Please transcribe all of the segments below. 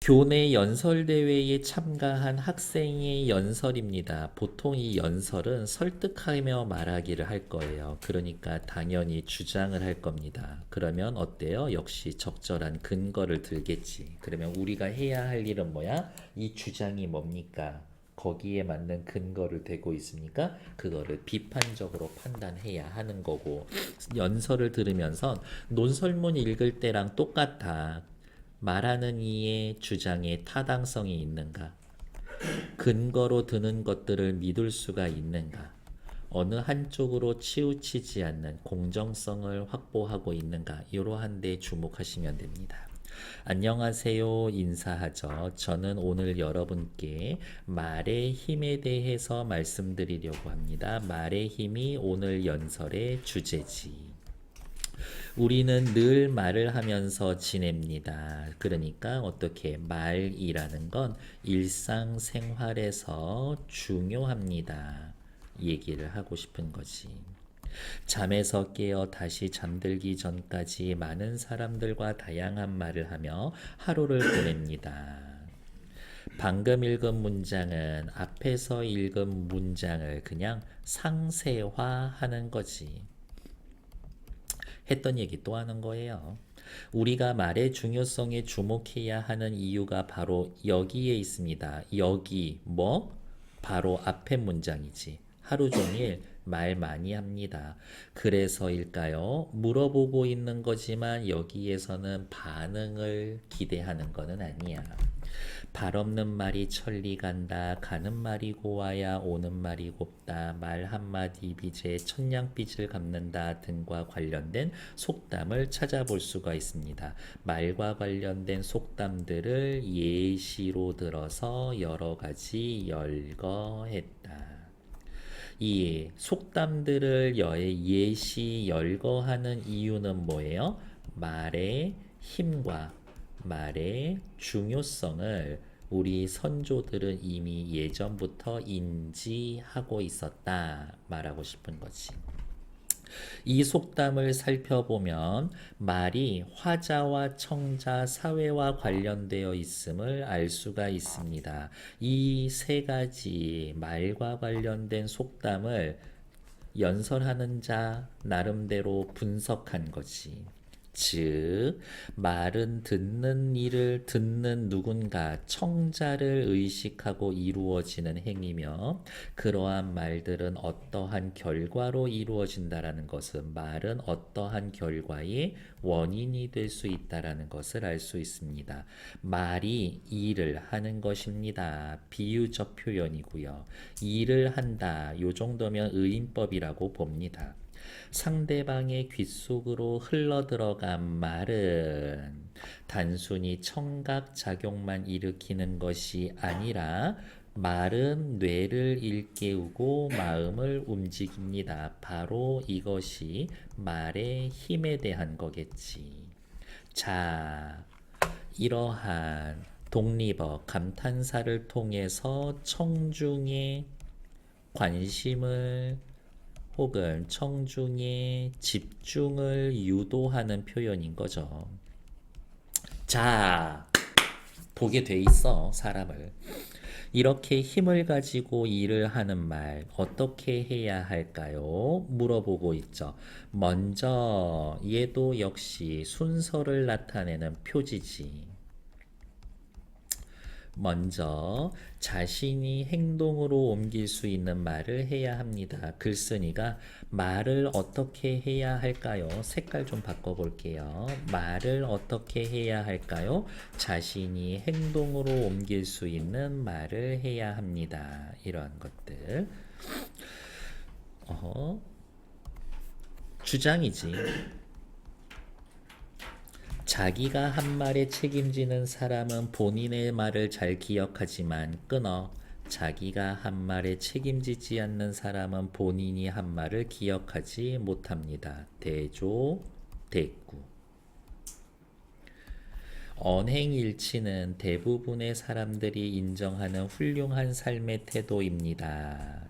교내 연설대회에 참가한 학생의 연설입니다. 보통 이 연설은 설득하며 말하기를 할 거예요. 그러니까 당연히 주장을 할 겁니다. 그러면 어때요? 역시 적절한 근거를 들겠지. 그러면 우리가 해야 할 일은 뭐야? 이 주장이 뭡니까? 거기에 맞는 근거를 대고 있으니까 그거를 비판적으로 판단해야 하는 거고, 연설을 들으면서 논설문 읽을 때랑 똑같아. 말하는 이의 주장에 타당성이 있는가? 근거로 드는 것들을 믿을 수가 있는가? 어느 한쪽으로 치우치지 않는 공정성을 확보하고 있는가? 이러한 데 주목하시면 됩니다. 안녕하세요. 인사하죠. 저는 오늘 여러분께 말의 힘에 대해서 말씀드리려고 합니다. 말의 힘이 오늘 연설의 주제지. 우리는 늘 말을 하면서 지냅니다. 그러니까 어떻게 말이라는 건 일상생활에서 중요합니다. 얘기를 하고 싶은 거지. 잠에서 깨어 다시 잠들기 전까지 많은 사람들과 다양한 말을 하며 하루를 보냅니다. 방금 읽은 문장은 앞에서 읽은 문장을 그냥 상세화하는 거지. 했던 얘기 또 하는 거예요. 우리가 말의 중요성에 주목해야 하는 이유가 바로 여기에 있습니다. 여기 뭐? 바로 앞의 문장이지. 하루 종일 말 많이 합니다. 그래서일까요? 물어보고 있는 거지만 여기에서는 반응을 기대하는 거는 아니야. 발 없는 말이 천리 간다. 가는 말이 고와야 오는 말이 곱다. 말 한마디 빚에 천냥빚을 갚는다 등과 관련된 속담을 찾아볼 수가 있습니다. 말과 관련된 속담들을 예시로 들어서 여러 가지 열거했다. 이 속담들을 예시 열거하는 이유는 뭐예요? 말의 힘과 말의 중요성을 우리 선조들은 이미 예전부터 인지하고 있었다 말하고 싶은 거지. 이 속담을 살펴보면 말이 화자와 청자 사회와 관련되어 있음을 알 수가 있습니다. 이 세 가지 말과 관련된 속담을 연설하는 자 나름대로 분석한 거지. 즉, 말은 듣는 이를 듣는 누군가, 청자를 의식하고 이루어지는 행위며, 그러한 말들은 어떠한 결과로 이루어진다라는 것은 말은 어떠한 결과의 원인이 될 수 있다라는 것을 알 수 있습니다. 말이 일을 하는 것입니다. 비유적 표현이고요. 일을 한다. 요 정도면 의인법이라고 봅니다. 상대방의 귓속으로 흘러들어간 말은 단순히 청각작용만 일으키는 것이 아니라 말은 뇌를 일깨우고 마음을 움직입니다. 바로 이것이 말의 힘에 대한 거겠지. 자, 이러한 독립어 감탄사를 통해서 청중의 관심을 혹은 청중의 집중을 유도하는 표현인 거죠. 자, 보게 돼 있어, 사람을. 이렇게 힘을 가지고 일을 하는 말, 어떻게 해야 할까요? 물어보고 있죠. 먼저, 얘도 역시 순서를 나타내는 표지지. 먼저 자신이 행동으로 옮길 수 있는 말을 해야 합니다. 글쓴이가 말을 어떻게 해야 할까요? 색깔 좀 바꿔볼게요. 말을 어떻게 해야 할까요? 자신이 행동으로 옮길 수 있는 말을 해야 합니다. 이러한 것들. 주장이지. 자기가 한 말에 책임지는 사람은 본인의 말을 잘 기억하지만 끊어. 자기가 한 말에 책임지지 않는 사람은 본인이 한 말을 기억하지 못합니다. 대조, 대구. 언행일치는 대부분의 사람들이 인정하는 훌륭한 삶의 태도입니다.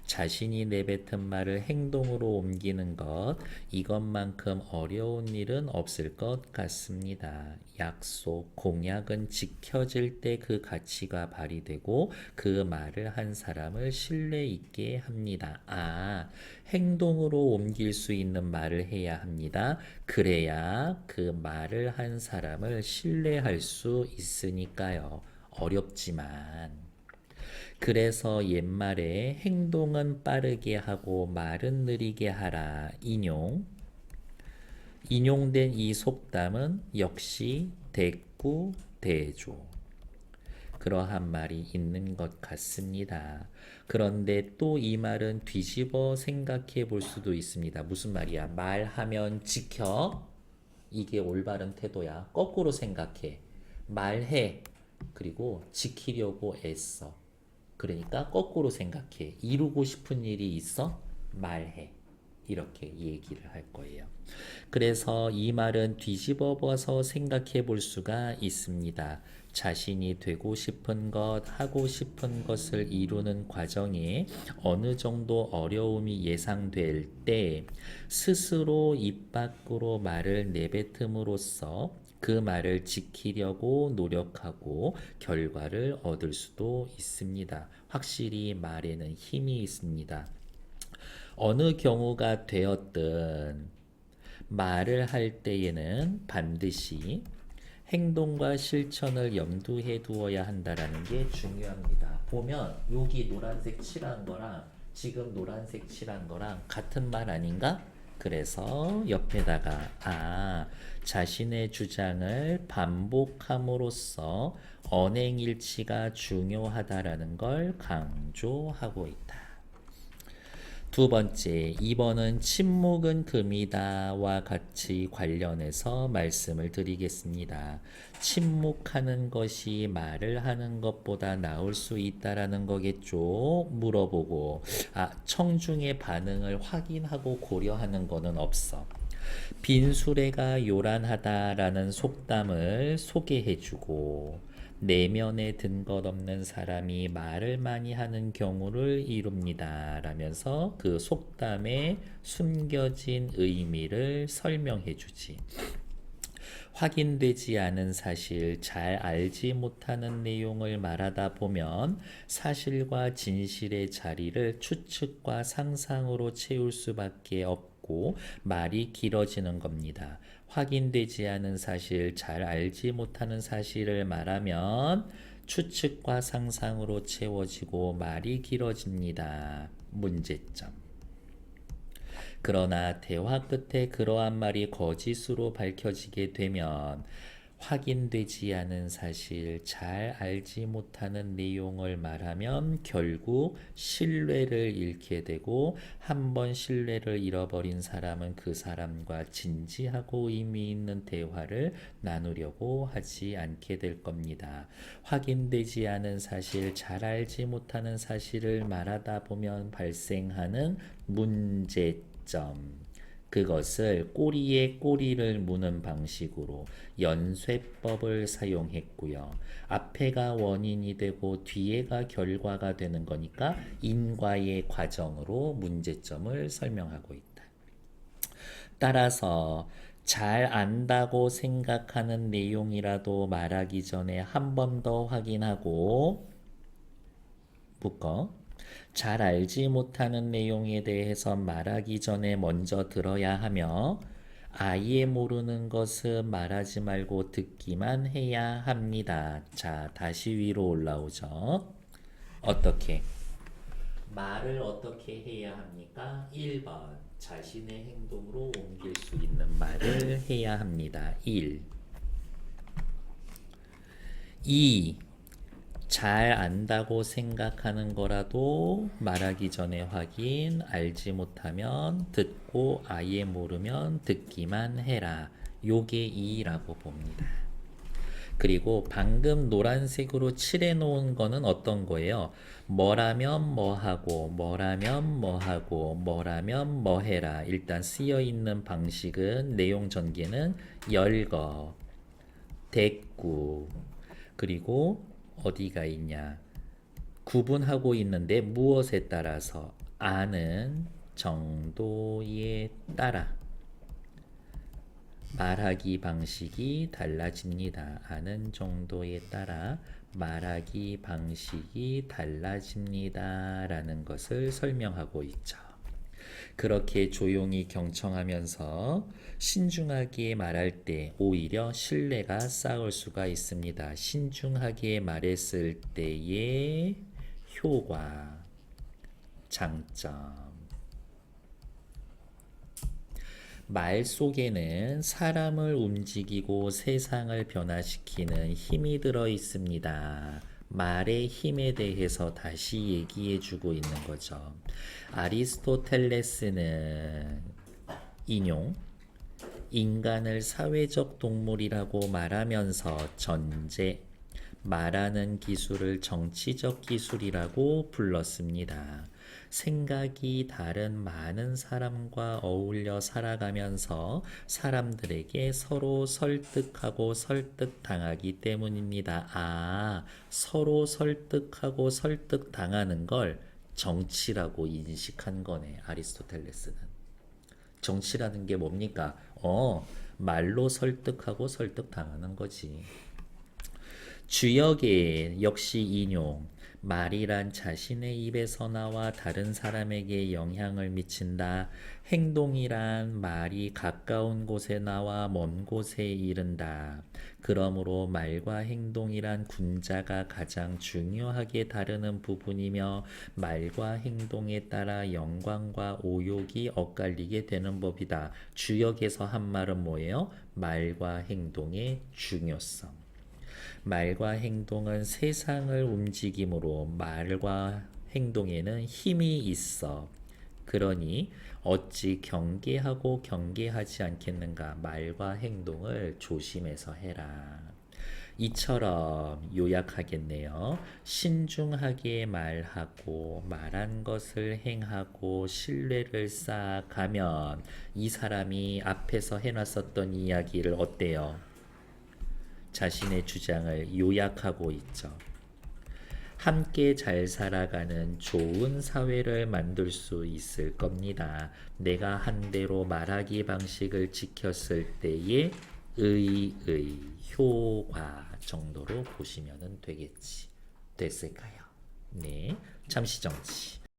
자신이 내뱉은 말을 행동으로 옮기는 것, 이것만큼 어려운 일은 없을 것 같습니다. 약속, 공약은 지켜질 때 그 가치가 발휘되고 그 말을 한 사람을 신뢰 있게 합니다. 행동으로 옮길 수 있는 말을 해야 합니다. 그래야 그 말을 한 사람을 신뢰할 수 있으니까요. 어렵지만. 그래서 옛말에 행동은 빠르게 하고 말은 느리게 하라. 인용된 이 속담은 역시 대꾸 대조. 그러한 말이 있는 것 같습니다. 그런데 또 이 말은 뒤집어 생각해 볼 수도 있습니다. 무슨 말이야? 말하면 지켜. 이게 올바른 태도야. 거꾸로 생각해. 말해. 그리고 지키려고 애써. 그러니까 거꾸로 생각해. 이루고 싶은 일이 있어? 말해. 이렇게 얘기를 할 거예요. 그래서 이 말은 뒤집어 봐서 생각해 볼 수가 있습니다. 자신이 되고 싶은 것, 하고 싶은 것을 이루는 과정에 어느 정도 어려움이 예상될 때 스스로 입 밖으로 말을 내뱉음으로써 그 말을 지키려고 노력하고 결과를 얻을 수도 있습니다. 확실히 말에는 힘이 있습니다. 어느 경우가 되었든 말을 할 때에는 반드시 행동과 실천을 염두에 두어야 한다라는 게 중요합니다. 보면 여기 노란색 칠한 거랑 지금 노란색 칠한 거랑 같은 말 아닌가? 그래서 옆에다가 자신의 주장을 반복함으로써 언행일치가 중요하다라는 걸 강조하고 있다. 두 번째, 2번은 침묵은 금이다와 같이 관련해서 말씀을 드리겠습니다. 침묵하는 것이 말을 하는 것보다 나을 수 있다라는 거겠죠? 물어보고, 청중의 반응을 확인하고 고려하는 거는 없어. 빈수레가 요란하다라는 속담을 소개해주고, 내면에 든 것 없는 사람이 말을 많이 하는 경우를 이룹니다. 라면서 그 속담의 숨겨진 의미를 설명해 주지. 확인되지 않은 사실, 잘 알지 못하는 내용을 말하다 보면 사실과 진실의 자리를 추측과 상상으로 채울 수밖에 없고 말이 길어지는 겁니다. 확인되지 않은 사실, 잘 알지 못하는 사실을 말하면 추측과 상상으로 채워지고 말이 길어집니다. 문제점. 그러나 대화 끝에 그러한 말이 거짓으로 밝혀지게 되면 확인되지 않은 사실, 잘 알지 못하는 내용을 말하면 결국 신뢰를 잃게 되고 한번 신뢰를 잃어버린 사람은 그 사람과 진지하고 의미 있는 대화를 나누려고 하지 않게 될 겁니다. 확인되지 않은 사실, 잘 알지 못하는 사실을 말하다 보면 발생하는 문제점. 그것을 꼬리에 꼬리를 무는 방식으로 연쇄법을 사용했고요. 앞에가 원인이 되고 뒤에가 결과가 되는 거니까 인과의 과정으로 문제점을 설명하고 있다. 따라서 잘 안다고 생각하는 내용이라도 말하기 전에 한 번 더 확인하고 묶어. 잘 알지 못하는 내용에 대해서 말하기 전에 먼저 들어야 하며 아예 모르는 것은 말하지 말고 듣기만 해야 합니다. 자, 다시 위로 올라오죠. 어떻게? 말을 어떻게 해야 합니까? 1번. 자신의 행동으로 옮길 수 있는 말을 해야 합니다. 1. 2. 잘 안다고 생각하는 거라도 말하기 전에 확인, 알지 못하면 듣고 아예 모르면 듣기만 해라. 요게 2라고 봅니다. 그리고 방금 노란색으로 칠해 놓은 거는 어떤 거예요? 뭐라면 뭐하고, 뭐라면 뭐하고, 뭐라면 뭐해라. 일단 쓰여 있는 방식은 내용 전개는 열거, 대꾸, 그리고 어디가 있냐? 구분하고 있는데 무엇에 따라서 아는 정도에 따라 말하기 방식이 달라집니다. 아는 정도에 따라 말하기 방식이 달라집니다. 라는 것을 설명하고 있죠. 그렇게 조용히 경청하면서 신중하게 말할 때 오히려 신뢰가 쌓을 수가 있습니다. 신중하게 말했을 때의 효과, 장점. 말 속에는 사람을 움직이고 세상을 변화시키는 힘이 들어 있습니다. 말의 힘에 대해서 다시 얘기해 주고 있는 거죠. 아리스토텔레스는 인용 인간을 사회적 동물이라고 말하면서 전제 말하는 기술을 정치적 기술이라고 불렀습니다. 생각이 다른 많은 사람과 어울려 살아가면서 사람들에게 서로 설득하고 설득당하기 때문입니다. 서로 설득하고 설득당하는 걸 정치라고 인식한 거네, 아리스토텔레스는. 정치라는 게 뭡니까? 말로 설득하고 설득당하는 거지. 주역의 역시 인용. 말이란 자신의 입에서 나와 다른 사람에게 영향을 미친다. 행동이란 말이 가까운 곳에 나와 먼 곳에 이른다. 그러므로 말과 행동이란 군자가 가장 중요하게 다루는 부분이며 말과 행동에 따라 영광과 오욕이 엇갈리게 되는 법이다. 주역에서 한 말은 뭐예요? 말과 행동의 중요성. 말과 행동은 세상을 움직이므로 말과 행동에는 힘이 있어. 그러니 어찌 경계하고 경계하지 않겠는가? 말과 행동을 조심해서 해라. 이처럼 요약하겠네요. 신중하게 말하고 말한 것을 행하고 신뢰를 쌓아가면 이 사람이 앞에서 해놨었던 이야기를 어때요? 자신의 주장을 요약하고 있죠. 함께 잘 살아가는 좋은 사회를 만들 수 있을 겁니다. 내가 한 대로 말하기 방식을 지켰을 때의 효과 정도로 보시면 되겠지. 됐을까요? 네, 잠시 정치.